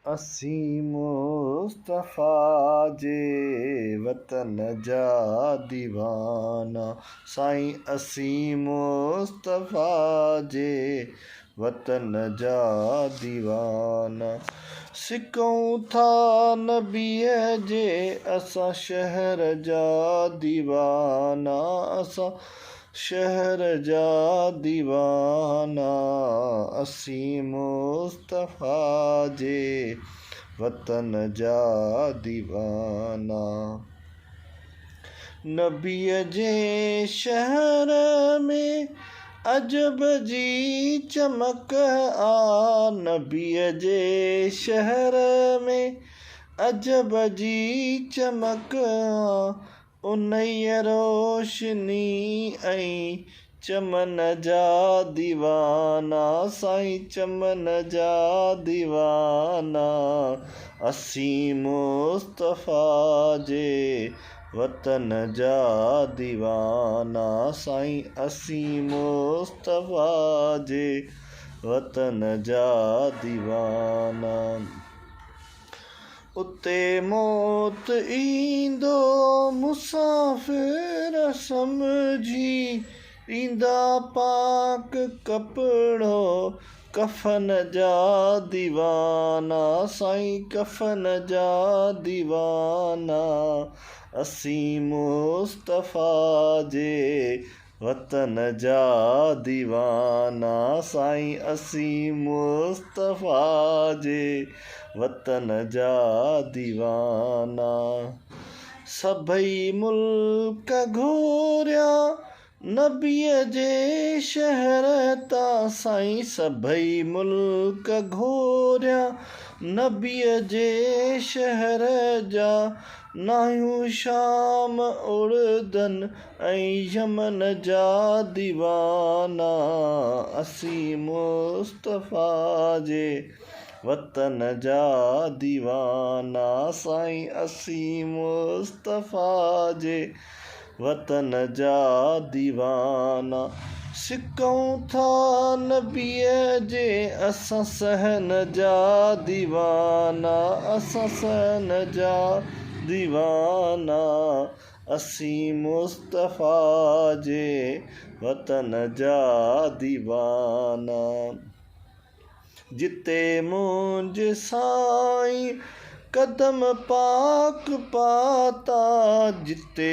असी मुस्तफ़ा जे वतन जा दीवाना। साईं असी मुस्तफ़ा जे वतन जा दीवाना। सिकऊं था नबीअ जे असां शहर जा दीवाना। असां शहर जा दीवाना। असी मुस्तफ़ा जे वतन जा दीवाना। नबीअ जे शहर में अजब जी चमक आ। नबीअ जे शहर में अजब जी चमक आ। उन्हीअ रोशनी ऐं चमन जा दीवाना। साईं चमन जा दीवाना। असी मुस्तफ़ा जे वतन जा दीवाना। साईं असी मुस्तफ़ा जे वतन जा दीवाना। उते मौत ईंदो मुसाफ़िर सम्झी ॾींदा पाक कपिड़ो कफ़न जा दीवाना। साईं कफ़न जा दीवाना। असी मुस्तफ़ा जे वतन जा दीवाना। साईं असी मुस्तफ़ा जे वतन जा दीवाना। सभई मुल्क घूरिया नबीअ जे शहर तां। साईं सभई मुल्क घूरिया नबीअ जे शहर जा। नाहियूं शाम उर्दन ऐं यमन जा दीवाना। असी मुस्तफ़ा जे वतन जा दीवाना। साईं असी मुस्तफ़ा जे वतन जा दीवाना। सिकऊं था नबीअ जे असां सहन जा दीवाना। असां सहन जा दीवाना। असी मुस्तफ़ा जे वतन जा दीवाना। जिते मुंहिंजे साईं कदम पाक पाता। जिते